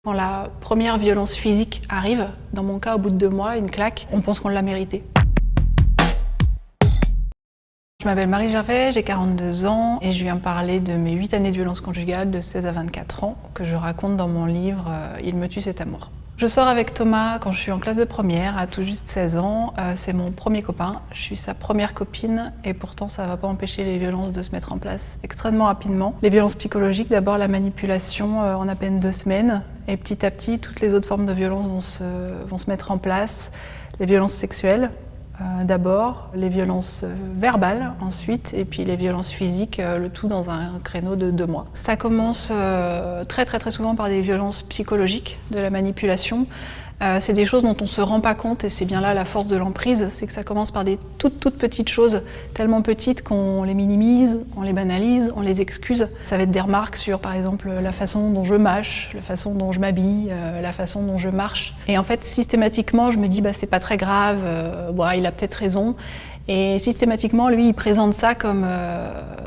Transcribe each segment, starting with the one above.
Quand la première violence physique arrive, dans mon cas au bout de 2 mois, une claque, on pense qu'on l'a mérité. Je m'appelle Marie Gervais, j'ai 42 ans et je viens parler de mes 8 années de violence conjugale de 16 à 24 ans que je raconte dans mon livre « Il me tue cet amour ». Je sors avec Thomas quand je suis en classe de première, à tout juste 16 ans. C'est mon premier copain, je suis sa première copine et pourtant ça ne va pas empêcher les violences de se mettre en place extrêmement rapidement. Les violences psychologiques, d'abord la manipulation en à peine 2 semaines et petit à petit toutes les autres formes de violence vont se mettre en place. Les violences sexuelles d'abord, les violences verbales ensuite et puis les violences physiques, le tout dans un créneau de 2 mois. Ça commence très souvent par des violences psychologiques, de la manipulation. C'est des choses dont on ne se rend pas compte et c'est bien là la force de l'emprise, c'est que ça commence par des toutes petites choses, tellement petites qu'on les minimise, on les banalise, on les excuse. Ça va être des remarques sur par exemple la façon dont je mâche, la façon dont je m'habille, la façon dont je marche. Et en fait systématiquement je me dis c'est pas très grave, il a peut-être raison. Et systématiquement, lui, il présente ça comme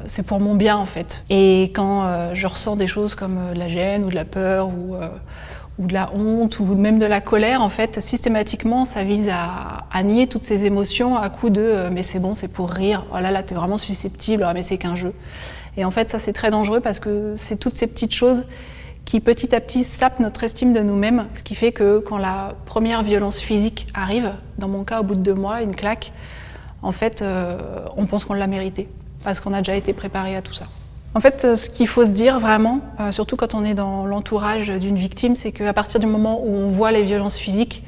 c'est pour mon bien en fait. Et quand je ressens des choses comme de la gêne ou de la peur ou de la honte ou même de la colère, en fait, systématiquement, ça vise à nier toutes ces émotions à coup de mais c'est bon, c'est pour rire, oh là là, t'es vraiment susceptible, mais c'est qu'un jeu. Et en fait, ça c'est très dangereux parce que c'est toutes ces petites choses qui petit à petit sapent notre estime de nous-mêmes, ce qui fait que quand la première violence physique arrive, dans mon cas au bout de 2 mois, une claque, en fait, on pense qu'on l'a mérité parce qu'on a déjà été préparé à tout ça. En fait, ce qu'il faut se dire vraiment, surtout quand on est dans l'entourage d'une victime, c'est qu'à partir du moment où on voit les violences physiques,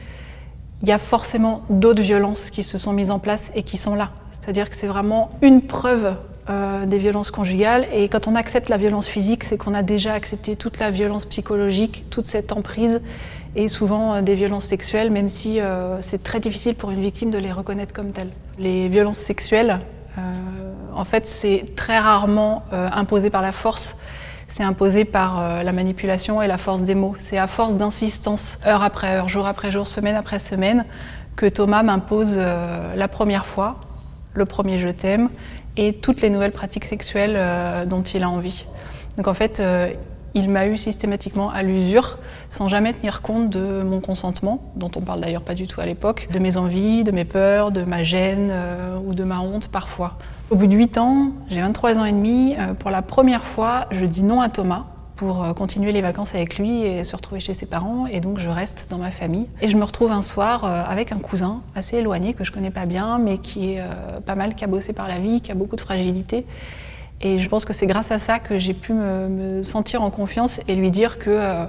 il y a forcément d'autres violences qui se sont mises en place et qui sont là. C'est-à-dire que c'est vraiment une preuve des violences conjugales et quand on accepte la violence physique, c'est qu'on a déjà accepté toute la violence psychologique, toute cette emprise et souvent des violences sexuelles, même si c'est très difficile pour une victime de les reconnaître comme telles. Les violences sexuelles, en fait, c'est très rarement imposé par la force, c'est imposé par la manipulation et la force des mots. C'est à force d'insistance, heure après heure, jour après jour, semaine après semaine, que Thomas m'impose la première fois, le premier je t'aime, et toutes les nouvelles pratiques sexuelles dont il a envie. Donc en fait, il m'a eu systématiquement à l'usure, sans jamais tenir compte de mon consentement, dont on parle d'ailleurs pas du tout à l'époque, de mes envies, de mes peurs, de ma gêne ou de ma honte parfois. Au bout de 8 ans, j'ai 23 ans et demi, pour la première fois, je dis non à Thomas pour continuer les vacances avec lui et se retrouver chez ses parents, et donc je reste dans ma famille. Et je me retrouve un soir avec un cousin assez éloigné, que je connais pas bien, mais qui est pas mal cabossé par la vie, qui a beaucoup de fragilité. Et je pense que c'est grâce à ça que j'ai pu me sentir en confiance et lui dire que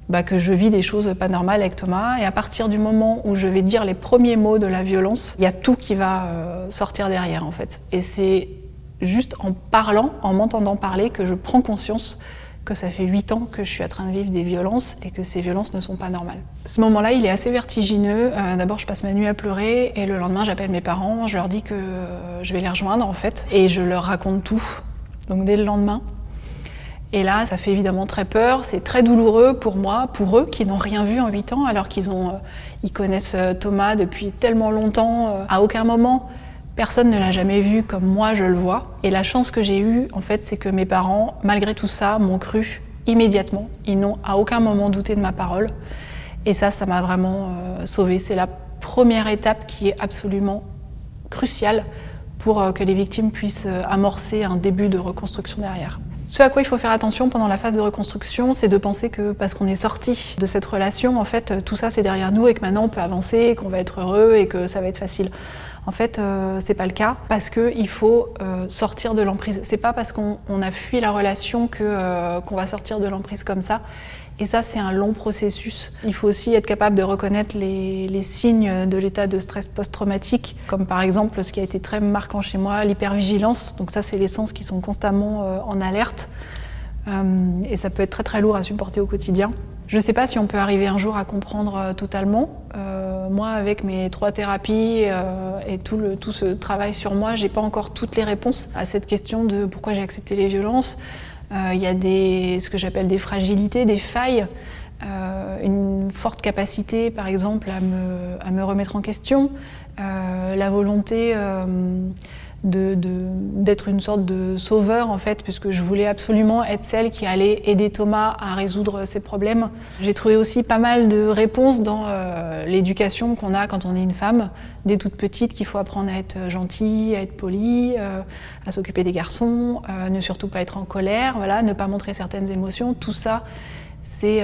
je vis des choses pas normales avec Thomas. Et à partir du moment où je vais dire les premiers mots de la violence, il y a tout qui va sortir derrière en fait. Et c'est juste en parlant, en m'entendant parler, que je prends conscience que ça fait 8 ans que je suis en train de vivre des violences et que ces violences ne sont pas normales. Ce moment-là, il est assez vertigineux. D'abord, je passe ma nuit à pleurer et le lendemain, j'appelle mes parents, je leur dis que je vais les rejoindre en fait et je leur raconte tout. Donc dès le lendemain. Et là, ça fait évidemment très peur, c'est très douloureux pour moi, pour eux qui n'ont rien vu en 8 ans alors ils connaissent Thomas depuis tellement longtemps. À aucun moment, personne ne l'a jamais vu comme moi je le vois. Et la chance que j'ai eue, en fait, c'est que mes parents, malgré tout ça, m'ont cru immédiatement. Ils n'ont à aucun moment douté de ma parole. Et ça m'a vraiment sauvée. C'est la première étape qui est absolument cruciale pour que les victimes puissent amorcer un début de reconstruction derrière. Ce à quoi il faut faire attention pendant la phase de reconstruction, c'est de penser que parce qu'on est sorti de cette relation, en fait, tout ça c'est derrière nous et que maintenant on peut avancer, qu'on va être heureux et que ça va être facile. En fait, c'est pas le cas parce qu'il faut sortir de l'emprise. C'est pas parce qu'on a fui la relation qu'on va sortir de l'emprise comme ça. Et ça, c'est un long processus. Il faut aussi être capable de reconnaître les signes de l'état de stress post-traumatique, comme par exemple ce qui a été très marquant chez moi, l'hypervigilance. Donc ça, c'est les sens qui sont constamment en alerte. Et ça peut être très lourd à supporter au quotidien. Je ne sais pas si on peut arriver un jour à comprendre totalement. Moi, avec mes 3 thérapies et tout ce travail sur moi, j'ai pas encore toutes les réponses à cette question de pourquoi j'ai accepté les violences. Il y a ce que j'appelle des fragilités, des failles, une forte capacité, par exemple, à me remettre en question, la volonté d'être une sorte de sauveur en fait, puisque je voulais absolument être celle qui allait aider Thomas à résoudre ses problèmes. J'ai trouvé aussi pas mal de réponses dans l'éducation qu'on a quand on est une femme, dès toute petite, qu'il faut apprendre à être gentille, à être polie, à s'occuper des garçons, ne surtout pas être en colère, voilà, ne pas montrer certaines émotions, tout ça. C'est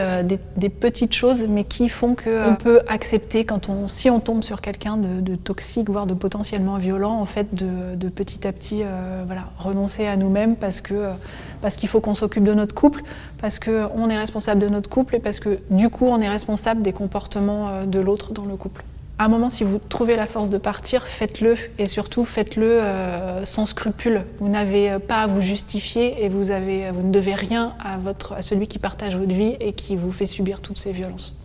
des petites choses, mais qui font qu'on peut accepter, si on tombe sur quelqu'un de toxique, voire de potentiellement violent, en fait, de petit à petit renoncer à nous-mêmes parce qu'il faut qu'on s'occupe de notre couple, parce qu'on est responsable de notre couple et parce que du coup on est responsable des comportements de l'autre dans le couple. À un moment, si vous trouvez la force de partir, faites-le et surtout faites-le sans scrupule. Vous n'avez pas à vous justifier et vous ne devez rien à celui qui partage votre vie et qui vous fait subir toutes ces violences.